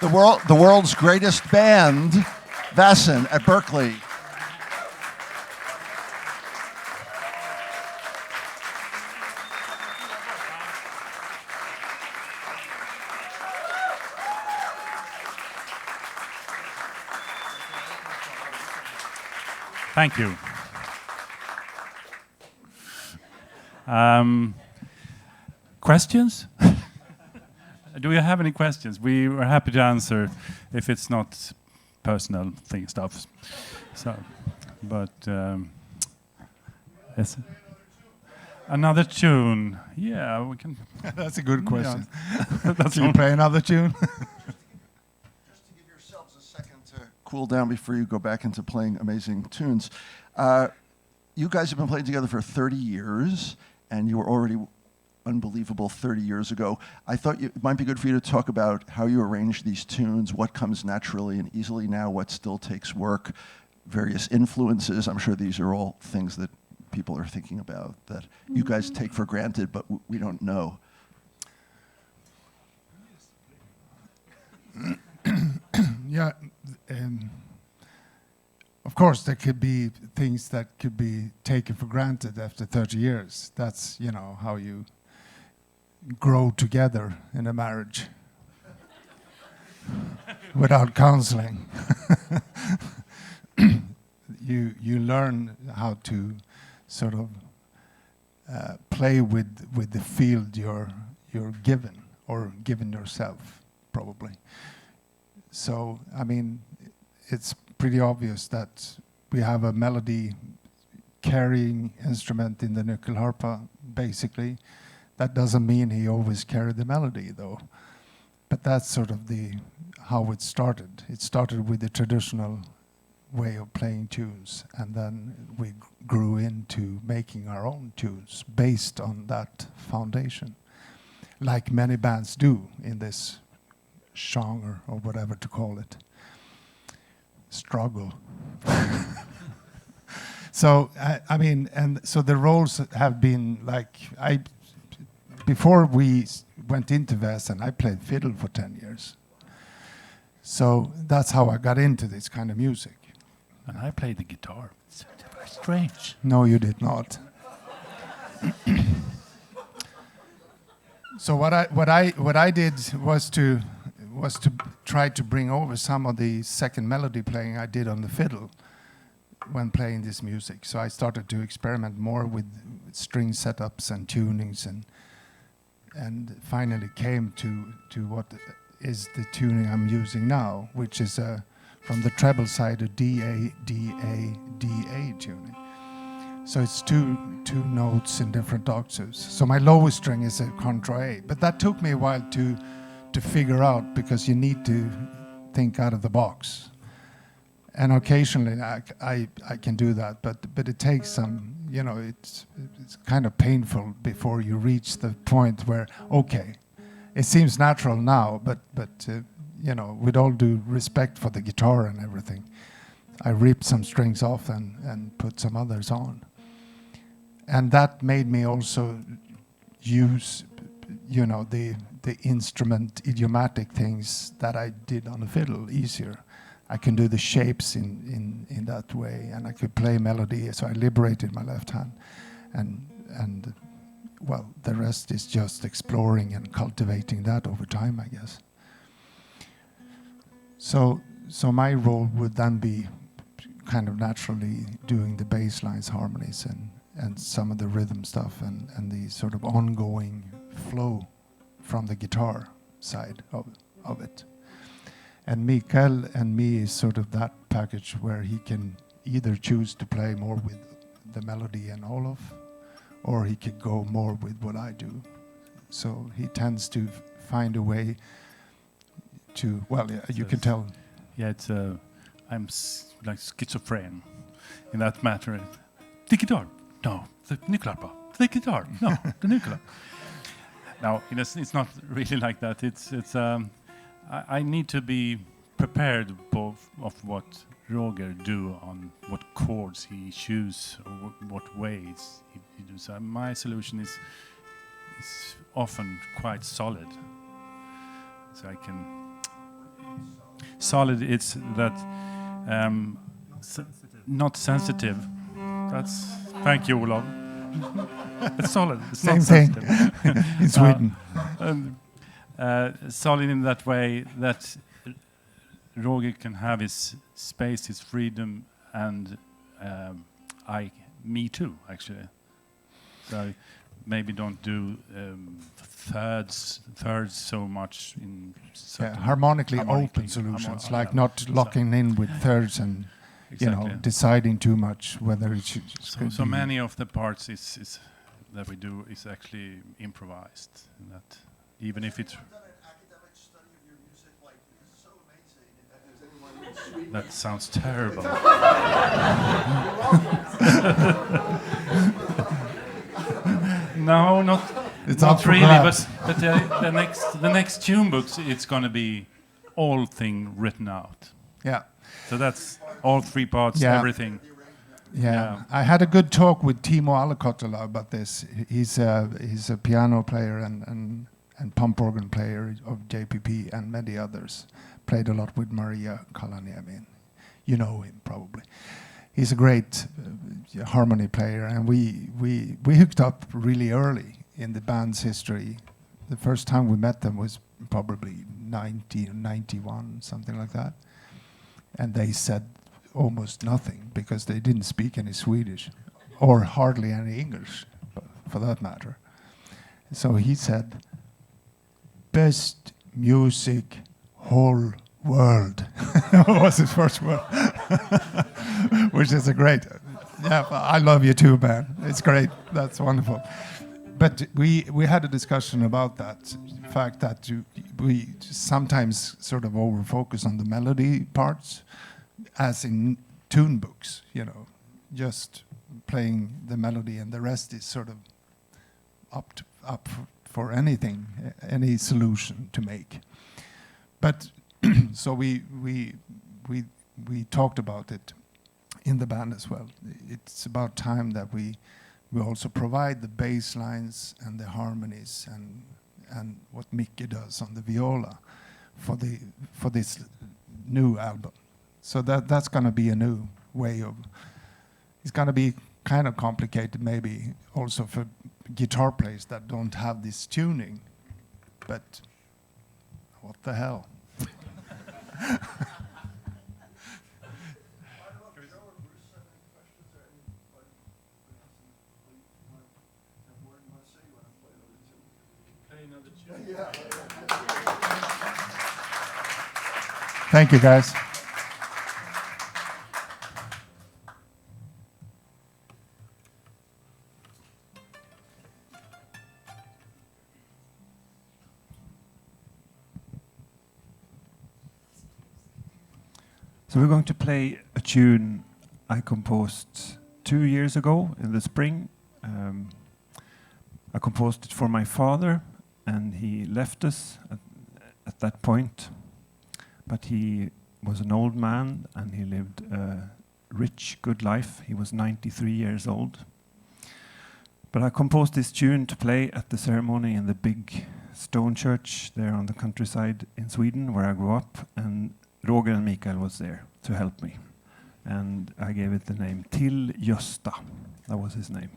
The world's greatest band, Vassin at Berkeley. Thank you. Questions? Do you have any questions? We are happy to answer if it's not personal stuff. So, but yes. Another tune. Yeah, we can. That's a good question. Yeah. Do you play another tune? Just to give yourselves a second to cool down before you go back into playing amazing tunes. You guys have been playing together for 30 years, and you were already unbelievable 30 years ago. I thought it might be good for you to talk about how you arrange these tunes, what comes naturally and easily now, what still takes work, various influences. I'm sure these are all things that people are thinking about that you guys take for granted, but we don't know. Yeah. Of course, there could be things that could be taken for granted after 30 years. That's, how you grow together in a marriage without counseling. You learn how to sort of play with the field you're given, or given yourself, probably. So, it's pretty obvious that we have a melody carrying instrument in the nyckelharpa, basically. That doesn't mean he always carried the melody, though. But that's sort of how it started. It started with the traditional way of playing tunes, and then we grew into making our own tunes based on that foundation, like many bands do in this genre, or whatever to call it. Struggle. So, so the roles have been like, before we went into Vassin, I played fiddle for 10 years. So that's how I got into this kind of music. And I played the guitar. It's very strange. No, you did not. So what I did was to try to bring over some of the second melody playing I did on the fiddle when playing this music. So I started to experiment more with string setups and tunings, and finally came to what is the tuning I'm using now, which is from the treble side a D-A, D-A, D-A tuning. So it's two notes in different octaves. So my lowest string is a contra A, but that took me a while to figure out, because you need to think out of the box. And occasionally I can do that, but it takes some, it's kind of painful before you reach the point where, okay, it seems natural now, but with all due respect for the guitar and everything, I ripped some strings off and put some others on. And that made me also use, the instrument idiomatic things that I did on the fiddle easier. I can do the shapes in that way, and I could play melody, so I liberated my left hand. And well, the rest is just exploring and cultivating that over time, I guess. So my role would then be kind of naturally doing the bass lines, harmonies, and some of the rhythm stuff, and the sort of ongoing flow from the guitar side of it. And Mikael and me is sort of that package where he can either choose to play more with the melody and Olof, or he could go more with what I do. So he tends to find a way to, well, yeah, you can tell. Yeah, I'm like schizophrenic in that matter. The guitar, no. The nyckelharpa, the guitar, no. The nyckelharpa. Now, it's not really like that. I need to be prepared of what Roger do, on what chords he choose, or what ways he does. So my solution is often quite solid. So I can Solid, it's that not sensitive. That's thank you, Olof. It's solid. It's Same not thing. sensitive. In Sweden. And, solid in that way that Roger can have his space, his freedom, and me too, actually. So maybe don't do thirds so much in certain harmonically open solutions, like not locking in with thirds and deciding too much whether it should. So many of the parts is that we do is actually improvised. And that even if it's that sounds terrible. No, not really. But the next tune books, it's going to be all thing written out. Yeah. So that's all three parts, everything. Yeah. I had a good talk with Timo Alakotala about this. He's a piano player and pump organ player of JPP and many others. Played a lot with Maria Kalaniemi. You know him probably. He's a great harmony player, and we hooked up really early in the band's history. The first time we met them was probably 1991, something like that. And they said almost nothing because they didn't speak any Swedish or hardly any English, for that matter. So he said, "Best music whole world." was his first word. Which is a great, I love you too, man. It's great. That's wonderful. But we had a discussion about that fact that we sometimes sort of over-focus on the melody parts, as in tune books, just playing the melody, and the rest is sort of up for anything, any solution to make. But so we talked about it in the band as well. It's about time that we also provide the bass lines and the harmonies and what Mickey does on the viola for this new album. So that's going to be a new way of. It's going to be kind of complicated, maybe also for guitar players that don't have this tuning. But what the hell? Thank you, guys. So we're going to play a tune I composed 2 years ago in the spring. I composed it for my father, and he left us at that point. But he was an old man, and he lived a rich, good life. He was 93 years old. But I composed this tune to play at the ceremony in the big stone church there on the countryside in Sweden, where I grew up, and Roger and Mikael was there to help me. And I gave it the name Till Gösta. That was his name.